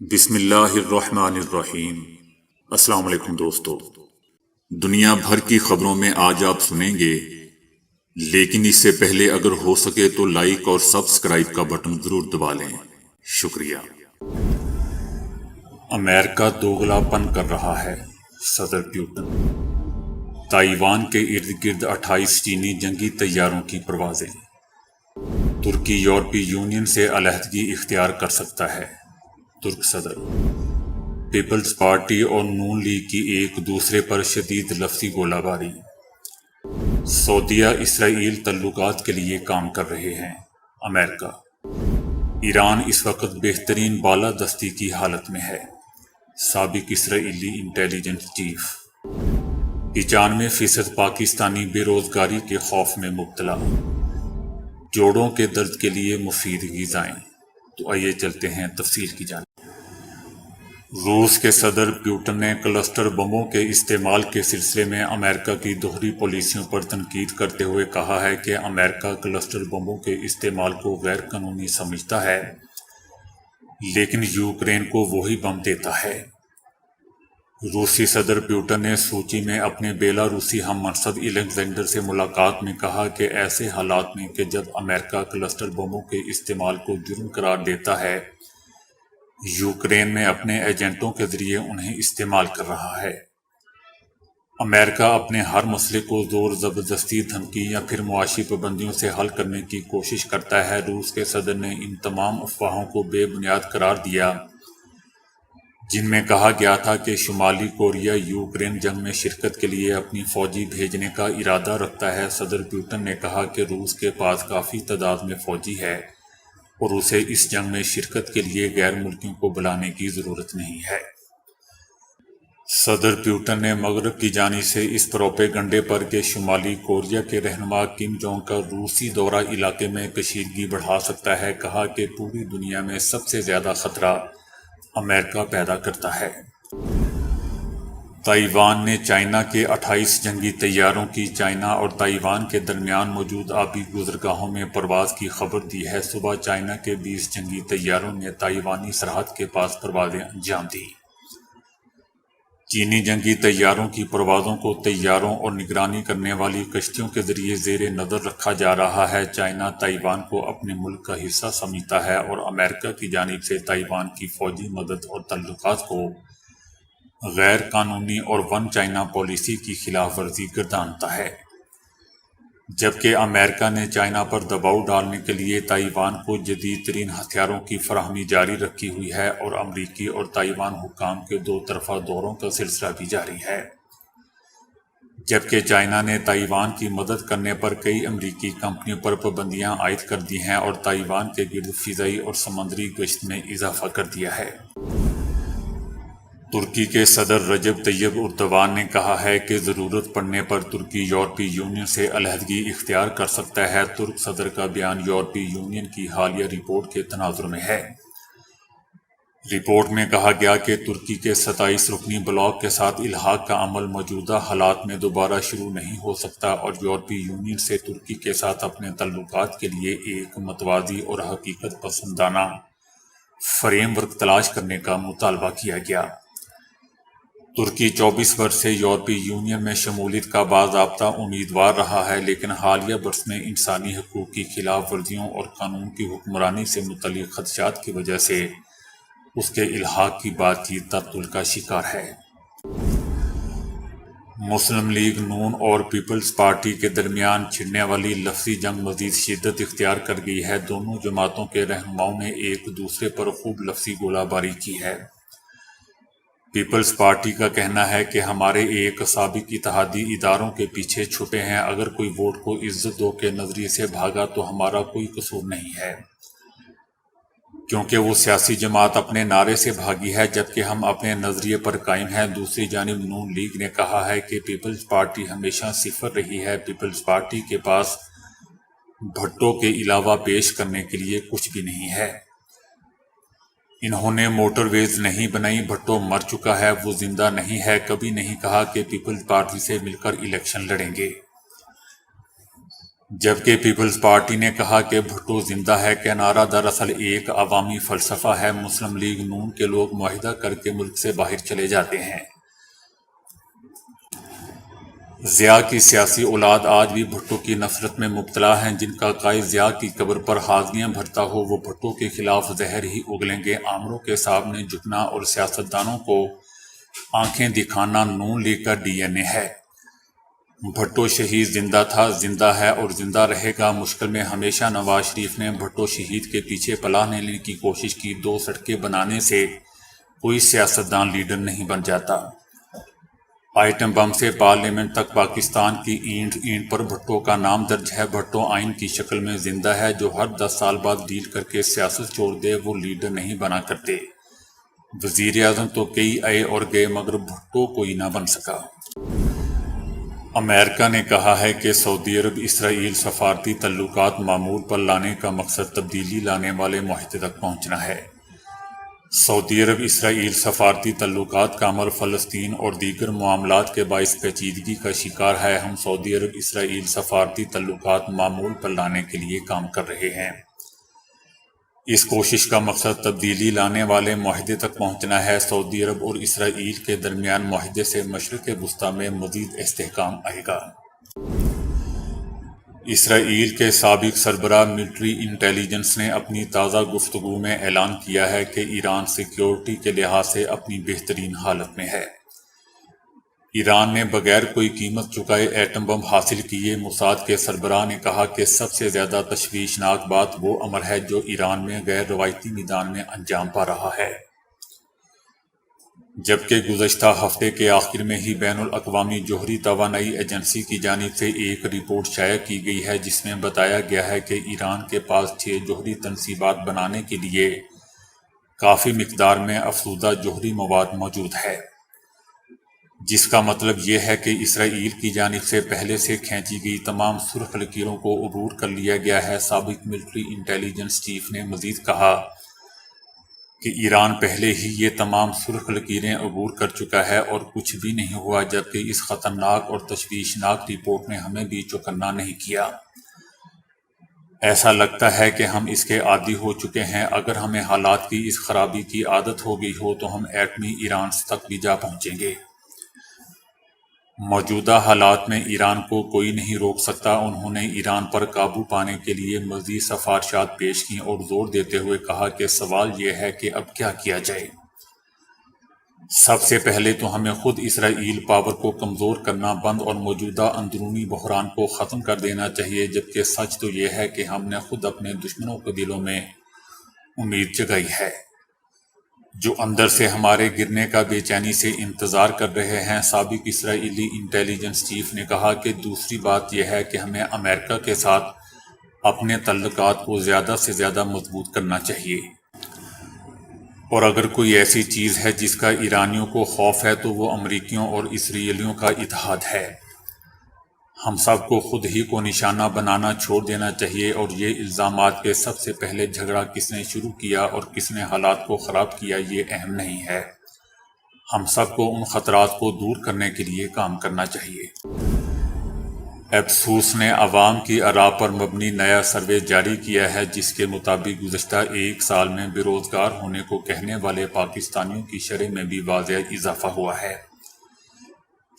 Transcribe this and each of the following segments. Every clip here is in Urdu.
بسم اللہ الرحمن الرحیم۔ السلام علیکم دوستو، دنیا بھر کی خبروں میں آج آپ سنیں گے، لیکن اس سے پہلے اگر ہو سکے تو لائک اور سبسکرائب کا بٹن ضرور دبا لیں۔ شکریہ۔ امریکہ دوغلا پن کر رہا ہے، صدر پیوٹن۔ تائیوان کے ارد گرد 28 چینی جنگی طیاروں کی پروازیں۔ ترکی یورپی یونین سے علیحدگی اختیار کر سکتا ہے، ترک صدر۔ پیپلز پارٹی اور نون لیگ کی ایک دوسرے پر شدید لفظی گولہ باری۔ سعودیہ اسرائیل تعلقات کے لیے کام کر رہے ہیں، امریکہ۔ ایران اس وقت بہترین بالادستی کی حالت میں ہے، سابق اسرائیلی انٹیلیجنس چیف۔ 95% پاکستانی بے روزگاری کے خوف میں مبتلا۔ جوڑوں کے درد کے لیے مفید غذائیں۔ تو آئیے چلتے ہیں تفصیل کی جانب۔ روس کے صدر پیوٹن نے کلسٹر بموں کے استعمال کے سلسلے میں امریکہ کی دوہری پالیسیوں پر تنقید کرتے ہوئے کہا ہے کہ امریکہ کلسٹر بموں کے استعمال کو غیر قانونی سمجھتا ہے، لیکن یوکرین کو وہی بم دیتا ہے۔ روسی صدر پیوٹن نے سوچی میں اپنے بیلاروسی ہم منصب الیگزینڈر سے ملاقات میں کہا کہ ایسے حالات میں کہ جب امریکہ کلسٹر بموں کے استعمال کو جرم قرار دیتا ہے، یوکرین میں اپنے ایجنٹوں کے ذریعے انہیں استعمال کر رہا ہے۔ امریکہ اپنے ہر مسئلے کو زور زبردستی، دھمکی یا پھر معاشی پابندیوں سے حل کرنے کی کوشش کرتا ہے۔ روس کے صدر نے ان تمام افواہوں کو بے بنیاد قرار دیا جن میں کہا گیا تھا کہ شمالی کوریا یوکرین جنگ میں شرکت کے لیے اپنی فوجی بھیجنے کا ارادہ رکھتا ہے۔ صدر پیوٹن نے کہا کہ روس کے پاس کافی تعداد میں فوجی ہے اور اسے اس جنگ میں شرکت کے لیے غیر ملکیوں کو بلانے کی ضرورت نہیں ہے۔ صدر پیوٹن نے مغرب کی جانب سے اس پروپیگنڈے پر کہ شمالی کوریا کے رہنما کم جونگ کا روسی دورہ علاقے میں کشیدگی بڑھا سکتا ہے، کہا کہ پوری دنیا میں سب سے زیادہ خطرہ امریکہ پیدا کرتا ہے۔ تائیوان نے چائنا کے 28 جنگی طیاروں کی چائنا اور تائیوان کے درمیان موجود آبی گزرگاہوں میں پرواز کی خبر دی ہے۔ صبح چائنا کے 20 جنگی طیاروں نے تائیوانی سرحد کے پاس پروازیں انجام دیں۔ چینی جنگی طیاروں کی پروازوں کو طیاروں اور نگرانی کرنے والی کشتیوں کے ذریعے زیر نظر رکھا جا رہا ہے۔ چائنا تائیوان کو اپنے ملک کا حصہ سمجھتا ہے اور امریکہ کی جانب سے تائیوان کی فوجی مدد اور تعلقات کو غیر قانونی اور ون چائنا پالیسی کی خلاف ورزی گردانتا ہے، جبکہ امریکہ نے چائنا پر دباؤ ڈالنے کے لیے تائیوان کو جدید ترین ہتھیاروں کی فراہمی جاری رکھی ہوئی ہے اور امریکی اور تائیوان حکام کے دو طرفہ دوروں کا سلسلہ بھی جاری ہے، جبکہ چائنا نے تائیوان کی مدد کرنے پر کئی امریکی کمپنیوں پر پابندیاں عائد کر دی ہیں اور تائیوان کے گرد فضائی اور سمندری گشت میں اضافہ کر دیا ہے۔ ترکی کے صدر رجب طیب اردوان نے کہا ہے کہ ضرورت پڑنے پر ترکی یورپی یونین سے علیحدگی اختیار کر سکتا ہے۔ ترک صدر کا بیان یورپی یونین کی حالیہ رپورٹ کے تناظر میں ہے۔ رپورٹ میں کہا گیا کہ ترکی کے 27 رکنی بلاک کے ساتھ الحاق کا عمل موجودہ حالات میں دوبارہ شروع نہیں ہو سکتا اور یورپی یونین سے ترکی کے ساتھ اپنے تعلقات کے لیے ایک متوازی اور حقیقت پسندانہ فریم ورک تلاش کرنے کا مطالبہ کیا گیا۔ ترکی 24 برس سے یورپی یونین میں شمولیت کا باضابطہ امیدوار رہا ہے، لیکن حالیہ برس میں انسانی حقوق کی خلاف ورزیوں اور قانون کی حکمرانی سے متعلق خدشات کی وجہ سے اس کے الحاق کی بات چیت تعطل کا شکار ہے۔ مسلم لیگ نون اور پیپلز پارٹی کے درمیان چھڑنے والی لفظی جنگ مزید شدت اختیار کر گئی ہے۔ دونوں جماعتوں کے رہنماؤں نے ایک دوسرے پر خوب لفظی گولہ باری کی ہے۔ پیپلز پارٹی کا کہنا ہے کہ ہمارے ایک سابق اتحادی اداروں کے پیچھے چھپے ہیں، اگر کوئی ووٹ کو عزت دو کے نظریے سے بھاگا تو ہمارا کوئی قصور نہیں ہے، کیونکہ وہ سیاسی جماعت اپنے نعرے سے بھاگی ہے جبکہ ہم اپنے نظریے پر قائم ہیں۔ دوسری جانب نون لیگ نے کہا ہے کہ پیپلز پارٹی ہمیشہ صفر رہی ہے، پیپلز پارٹی کے پاس بھٹو کے علاوہ پیش کرنے کے لیے کچھ بھی نہیں ہے۔ انہوں نے موٹر ویز نہیں بنائی، بھٹو مر چکا ہے، وہ زندہ نہیں ہے، کبھی نہیں کہا کہ پیپلز پارٹی سے مل کر الیکشن لڑیں گے۔ جبکہ پیپلز پارٹی نے کہا کہ بھٹو زندہ ہے کا نعرہ دراصل ایک عوامی فلسفہ ہے۔ مسلم لیگ نون کے لوگ معاہدہ کر کے ملک سے باہر چلے جاتے ہیں۔ ضیاء کی سیاسی اولاد آج بھی بھٹو کی نفرت میں مبتلا ہیں۔ جن کا قائد ضیاء کی قبر پر حاضریاں بھرتا ہو وہ بھٹو کے خلاف زہر ہی اگلیں گے۔ آمروں کے سامنے جھکنا اور سیاستدانوں کو آنکھیں دکھانا نون لیگ کا ڈی این اے ہے۔ بھٹو شہید زندہ تھا، زندہ ہے اور زندہ رہے گا۔ مشکل میں ہمیشہ نواز شریف نے بھٹو شہید کے پیچھے پناہ لینے کی کوشش کی۔ 2 سڑکیں بنانے سے کوئی سیاستدان لیڈر نہیں بن جاتا۔ آئٹم بم سے پارلیمنٹ تک پاکستان کی اینٹ اینٹ پر بھٹو کا نام درج ہے۔ بھٹو آئین کی شکل میں زندہ ہے۔ جو ہر 10 سال بعد ڈیل کر کے سیاست چھوڑ دے وہ لیڈر نہیں بنا کرتے۔ وزیر اعظم تو کئی آئے اور گئے مگر بھٹو کوئی نہ بن سکا۔ امریکہ نے کہا ہے کہ سعودی عرب اسرائیل سفارتی تعلقات معمول پر لانے کا مقصد تبدیلی لانے والے معاہدے تک پہنچنا ہے۔ سعودی عرب اسرائیل سفارتی تعلقات کا عمل فلسطین اور دیگر معاملات کے باعث پیچیدگی کا شکار ہے۔ ہم سعودی عرب اسرائیل سفارتی تعلقات معمول پر لانے کے لیے کام کر رہے ہیں۔ اس کوشش کا مقصد تبدیلی لانے والے معاہدے تک پہنچنا ہے۔ سعودی عرب اور اسرائیل کے درمیان معاہدے سے مشرق وسطیٰ میں مزید استحکام آئے گا۔ اسرائیل کے سابق سربراہ ملٹری انٹیلی جنس نے اپنی تازہ گفتگو میں اعلان کیا ہے کہ ایران سیکیورٹی کے لحاظ سے اپنی بہترین حالت میں ہے۔ ایران نے بغیر کوئی قیمت چکائے ایٹم بم حاصل کیے۔ موساد کے سربراہ نے کہا کہ سب سے زیادہ تشویشناک بات وہ عمل ہے جو ایران میں غیر روایتی میدان میں انجام پا رہا ہے۔ جبکہ گزشتہ ہفتے کے آخر میں ہی بین الاقوامی جوہری توانائی ایجنسی کی جانب سے ایک رپورٹ شائع کی گئی ہے جس میں بتایا گیا ہے کہ ایران کے پاس 6 جوہری تنصیبات بنانے کے لیے کافی مقدار میں افزودہ جوہری مواد موجود ہے، جس کا مطلب یہ ہے کہ اسرائیل کی جانب سے پہلے سے کھینچی گئی تمام سرخ لکیروں کو عبور کر لیا گیا ہے۔ سابق ملٹری انٹیلی جنس چیف نے مزید کہا کہ ایران پہلے ہی یہ تمام سرخ لکیریں عبور کر چکا ہے اور کچھ بھی نہیں ہوا، جبکہ اس خطرناک اور تشویشناک رپورٹ نے ہمیں بھی چوکنا نہیں کیا۔ ایسا لگتا ہے کہ ہم اس کے عادی ہو چکے ہیں۔ اگر ہمیں حالات کی اس خرابی کی عادت ہو گئی ہو تو ہم ایٹمی ایران تک بھی جا پہنچیں گے۔ موجودہ حالات میں ایران کو کوئی نہیں روک سکتا۔ انہوں نے ایران پر قابو پانے کے لیے مزید سفارشات پیش کیں اور زور دیتے ہوئے کہا کہ سوال یہ ہے کہ اب کیا کیا جائے۔ سب سے پہلے تو ہمیں خود اسرائیل پاور کو کمزور کرنا بند اور موجودہ اندرونی بحران کو ختم کر دینا چاہیے، جبکہ سچ تو یہ ہے کہ ہم نے خود اپنے دشمنوں کے دلوں میں امید جگائی ہے، جو اندر سے ہمارے گرنے کا بے چینی سے انتظار کر رہے ہیں۔ سابق اسرائیلی انٹیلی جنس چیف نے کہا کہ دوسری بات یہ ہے کہ ہمیں امریکہ کے ساتھ اپنے تعلقات کو زیادہ سے زیادہ مضبوط کرنا چاہیے، اور اگر کوئی ایسی چیز ہے جس کا ایرانیوں کو خوف ہے تو وہ امریکیوں اور اسرائیلیوں کا اتحاد ہے۔ ہم سب کو خود ہی کو نشانہ بنانا چھوڑ دینا چاہیے، اور یہ الزامات کہ سب سے پہلے جھگڑا کس نے شروع کیا اور کس نے حالات کو خراب کیا یہ اہم نہیں ہے۔ ہم سب کو ان خطرات کو دور کرنے کے لیے کام کرنا چاہیے۔ ابسوس نے عوام کی آراء پر مبنی نیا سروے جاری کیا ہے جس کے مطابق گزشتہ 1 سال میں بے روزگار ہونے کو کہنے والے پاکستانیوں کی شرح میں بھی واضح اضافہ ہوا ہے۔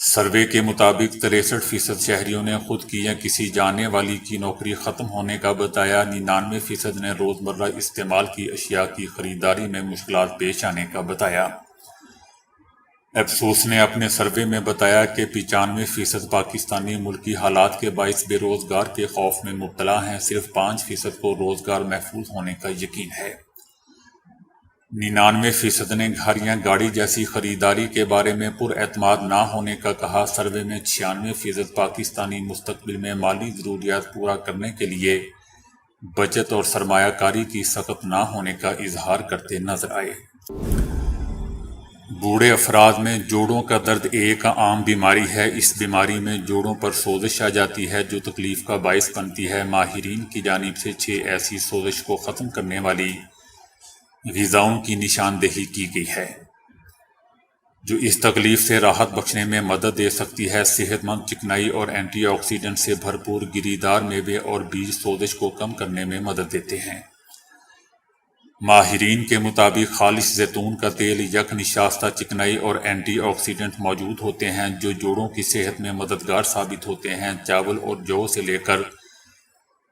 سروے کے مطابق 63% شہریوں نے خود کی یا کسی جاننے والی کی نوکری ختم ہونے کا بتایا۔ 99% نے روزمرہ استعمال کی اشیاء کی خریداری میں مشکلات پیش آنے کا بتایا۔ ابسوس نے اپنے سروے میں بتایا کہ 95% پاکستانی ملکی حالات کے باعث بے روزگار کے خوف میں مبتلا ہیں۔ صرف 5% کو روزگار محفوظ ہونے کا یقین ہے۔ 99% نے گھر یا گاڑی جیسی خریداری کے بارے میں پر اعتماد نہ ہونے کا کہا۔ سروے میں 96% پاکستانی مستقبل میں مالی ضروریات پورا کرنے کے لیے بچت اور سرمایہ کاری کی سخت نہ ہونے کا اظہار کرتے نظر آئے۔ بوڑھے افراد میں جوڑوں کا درد ایک عام بیماری ہے۔ اس بیماری میں جوڑوں پر سوزش آ جاتی ہے جو تکلیف کا باعث بنتی ہے۔ ماہرین کی جانب سے 6 ایسی سوزش کو ختم کرنے والی غذاؤں کی نشاندہی کی گئی ہے۔ جو اس تکلیف سے راحت بخشنے میں مدد دے سکتی ہے۔ صحت مند چکنائی اور اینٹی آکسیڈنٹ سے بھرپور گری دار میوے اور بیج سوزش کو کم کرنے میں مدد دیتے ہیں۔ ماہرین کے مطابق خالص زیتون کا تیل یک نشاستہ چکنائی اور اینٹی آکسیڈنٹ موجود ہوتے ہیں جو جوڑوں کی صحت میں مددگار ثابت ہوتے ہیں۔ چاول اور جو سے لے کر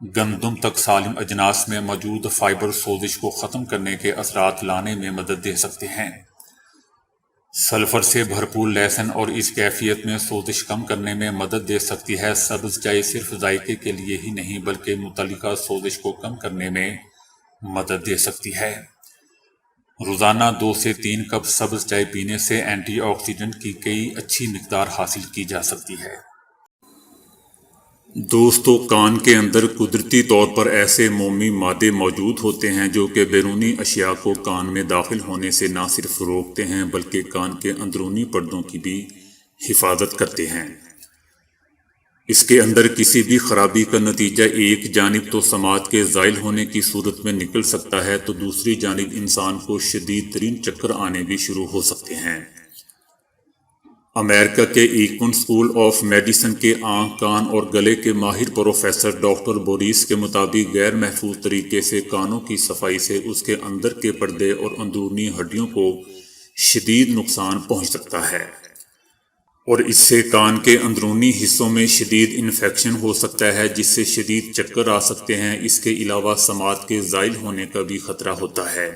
گندم تک سالم اجناس میں موجود فائبر سوزش کو ختم کرنے کے اثرات لانے میں مدد دے سکتے ہیں۔ سلفر سے بھرپور لہسن اور اس کیفیت میں سوزش کم کرنے میں مدد دے سکتی ہے۔ سبز چائے صرف ذائقے کے لیے ہی نہیں بلکہ متعلقہ سوزش کو کم کرنے میں مدد دے سکتی ہے۔ روزانہ 2 سے 3 کپ سبز چائے پینے سے اینٹی آکسیڈنٹ کی کئی اچھی مقدار حاصل کی جا سکتی ہے۔ دوستو، کان کے اندر قدرتی طور پر ایسے مومی مادے موجود ہوتے ہیں جو کہ بیرونی اشیاء کو کان میں داخل ہونے سے نہ صرف روکتے ہیں بلکہ کان کے اندرونی پردوں کی بھی حفاظت کرتے ہیں۔ اس کے اندر کسی بھی خرابی کا نتیجہ ایک جانب تو سماعت کے زائل ہونے کی صورت میں نکل سکتا ہے تو دوسری جانب انسان کو شدید ترین چکر آنے بھی شروع ہو سکتے ہیں۔ امریکہ کے ایکون اسکول آف میڈیسن کے آنکھ، کان اور گلے کے ماہر پروفیسر ڈاکٹر بوریس کے مطابق غیر محفوظ طریقے سے کانوں کی صفائی سے اس کے اندر کے پردے اور اندرونی ہڈیوں کو شدید نقصان پہنچ سکتا ہے اور اس سے کان کے اندرونی حصوں میں شدید انفیکشن ہو سکتا ہے جس سے شدید چکر آ سکتے ہیں۔ اس کے علاوہ سماعت کے زائل ہونے کا بھی خطرہ ہوتا ہے۔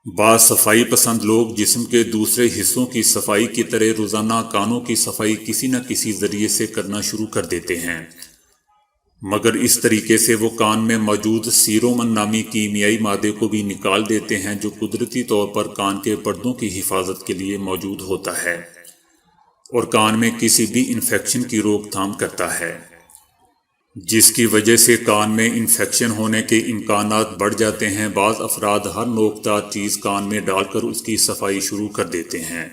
بعض صفائی پسند لوگ جسم کے دوسرے حصوں کی صفائی کی طرح روزانہ کانوں کی صفائی کسی نہ کسی ذریعے سے کرنا شروع کر دیتے ہیں، مگر اس طریقے سے وہ کان میں موجود سیرومن نامی کیمیائی مادے کو بھی نکال دیتے ہیں جو قدرتی طور پر کان کے پردوں کی حفاظت کے لیے موجود ہوتا ہے اور کان میں کسی بھی انفیکشن کی روک تھام کرتا ہے، جس کی وجہ سے کان میں انفیکشن ہونے کے امکانات بڑھ جاتے ہیں۔ بعض افراد ہر نوکدار چیز کان میں ڈال کر اس کی صفائی شروع کر دیتے ہیں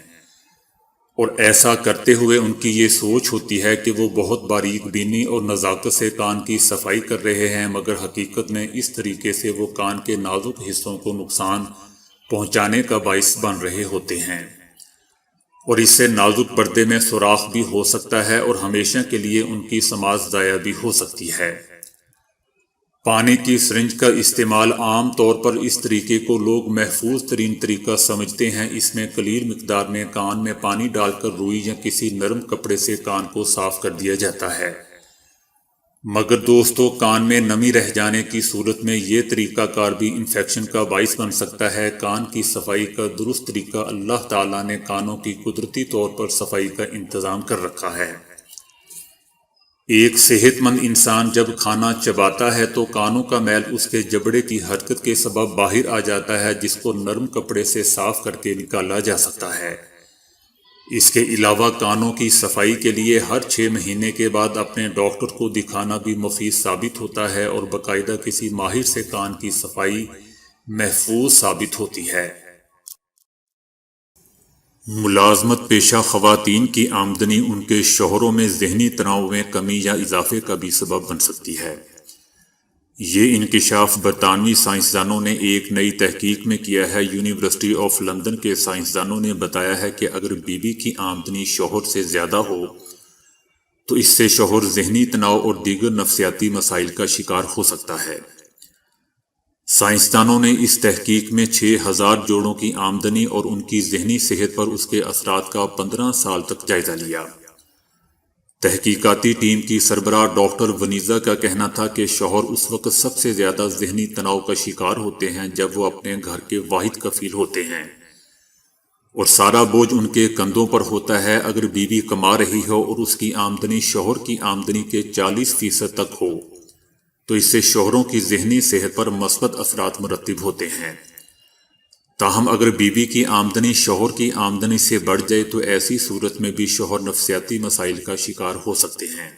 اور ایسا کرتے ہوئے ان کی یہ سوچ ہوتی ہے کہ وہ بہت باریک بینی اور نزاکت سے کان کی صفائی کر رہے ہیں، مگر حقیقت میں اس طریقے سے وہ کان کے نازک حصوں کو نقصان پہنچانے کا باعث بن رہے ہوتے ہیں اور اس سے نازک پردے میں سوراخ بھی ہو سکتا ہے اور ہمیشہ کے لیے ان کی سماعت ضائع بھی ہو سکتی ہے۔ پانی کی سرنج کا استعمال عام طور پر اس طریقے کو لوگ محفوظ ترین طریقہ سمجھتے ہیں۔ اس میں قلیل مقدار میں کان میں پانی ڈال کر روئی یا کسی نرم کپڑے سے کان کو صاف کر دیا جاتا ہے، مگر دوستو کان میں نمی رہ جانے کی صورت میں یہ طریقہ کار بھی انفیکشن کا باعث بن سکتا ہے۔ کان کی صفائی کا درست طریقہ اللہ تعالیٰ نے کانوں کی قدرتی طور پر صفائی کا انتظام کر رکھا ہے۔ ایک صحت مند انسان جب کھانا چباتا ہے تو کانوں کا میل اس کے جبڑے کی حرکت کے سبب باہر آ جاتا ہے جس کو نرم کپڑے سے صاف کر کے نکالا جا سکتا ہے۔ اس کے علاوہ کانوں کی صفائی کے لیے ہر 6 مہینے کے بعد اپنے ڈاکٹر کو دکھانا بھی مفید ثابت ہوتا ہے اور باقاعدہ کسی ماہر سے کان کی صفائی محفوظ ثابت ہوتی ہے۔ ملازمت پیشہ خواتین کی آمدنی ان کے شوہروں میں ذہنی تناؤ میں کمی یا اضافے کا بھی سبب بن سکتی ہے۔ یہ انکشاف برطانوی سائنسدانوں نے ایک نئی تحقیق میں کیا ہے۔ یونیورسٹی آف لندن کے سائنسدانوں نے بتایا ہے کہ اگر بیوی کی آمدنی شوہر سے زیادہ ہو تو اس سے شوہر ذہنی تناؤ اور دیگر نفسیاتی مسائل کا شکار ہو سکتا ہے۔ سائنسدانوں نے اس تحقیق میں 6000 جوڑوں کی آمدنی اور ان کی ذہنی صحت پر اس کے اثرات کا 15 سال تک جائزہ لیا۔ تحقیقاتی ٹیم کی سربراہ ڈاکٹر ونیزا کا کہنا تھا کہ شوہر اس وقت سب سے زیادہ ذہنی تناؤ کا شکار ہوتے ہیں جب وہ اپنے گھر کے واحد کفیل ہوتے ہیں اور سارا بوجھ ان کے کندھوں پر ہوتا ہے۔ اگر بیوی کما رہی ہو اور اس کی آمدنی شوہر کی آمدنی کے 40% تک ہو تو اس سے شوہروں کی ذہنی صحت پر مثبت اثرات مرتب ہوتے ہیں۔ تاہم اگر بیوی کی آمدنی شوہر کی آمدنی سے بڑھ جائے تو ایسی صورت میں بھی شوہر نفسیاتی مسائل کا شکار ہو سکتے ہیں۔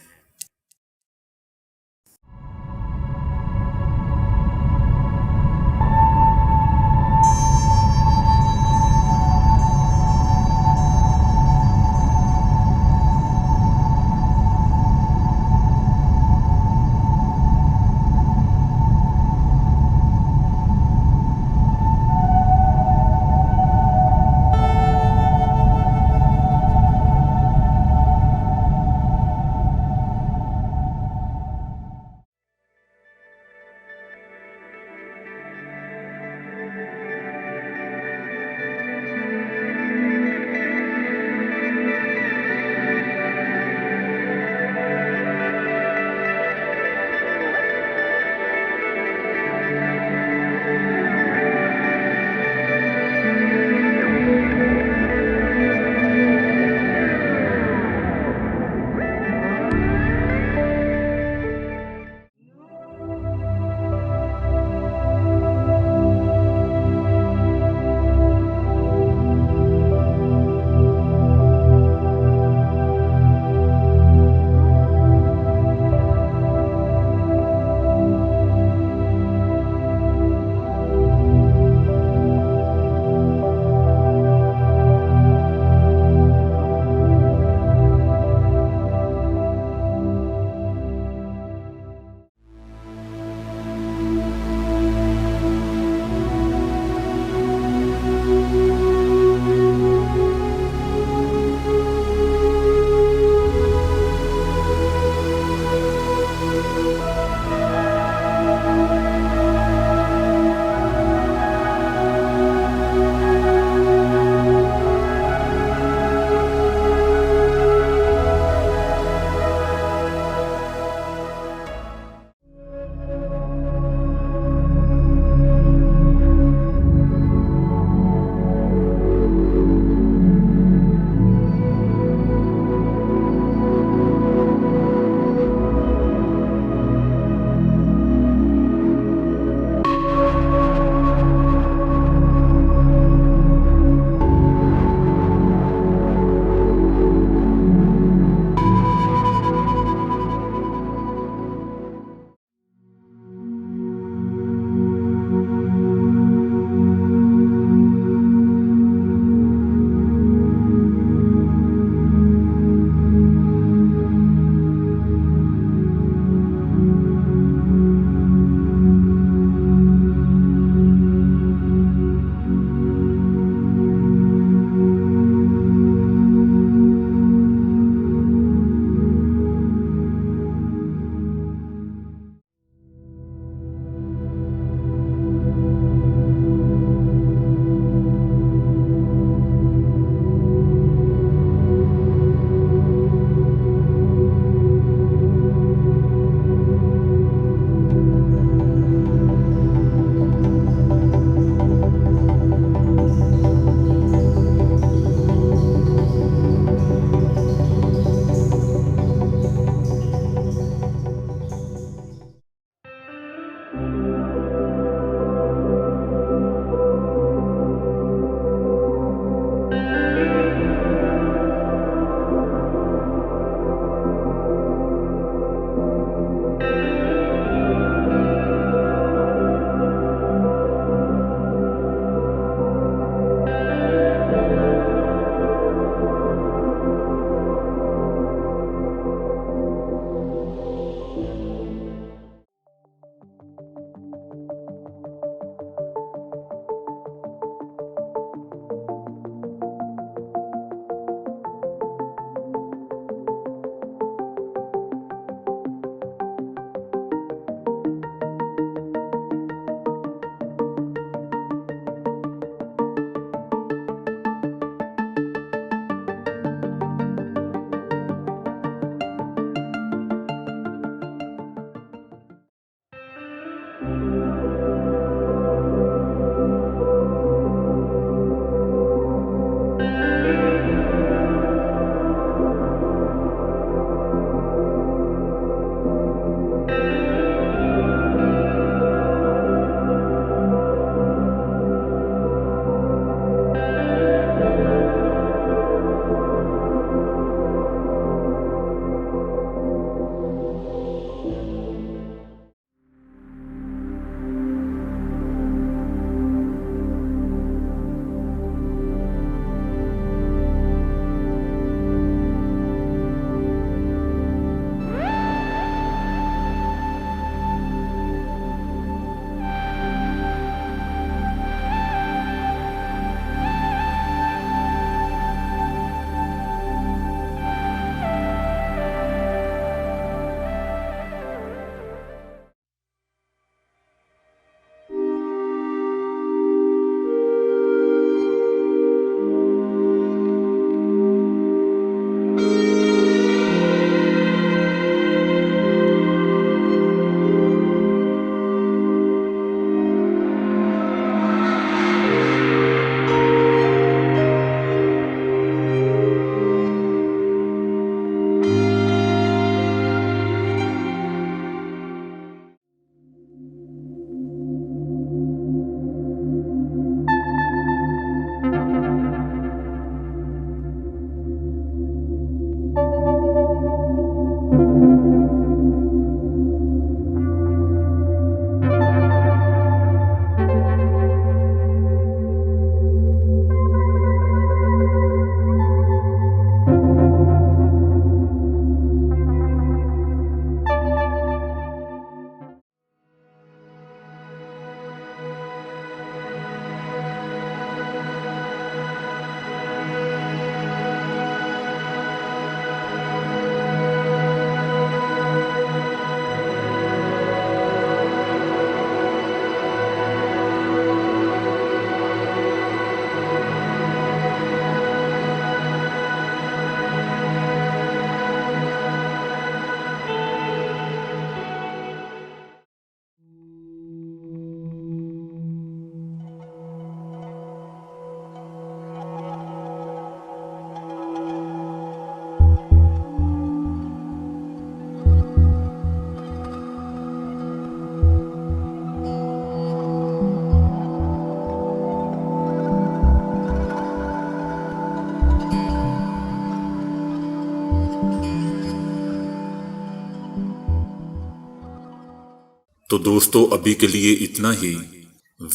تو دوستو ابھی کے لیے اتنا ہی۔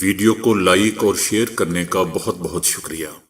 ویڈیو کو لائک اور شیئر کرنے کا بہت بہت شکریہ۔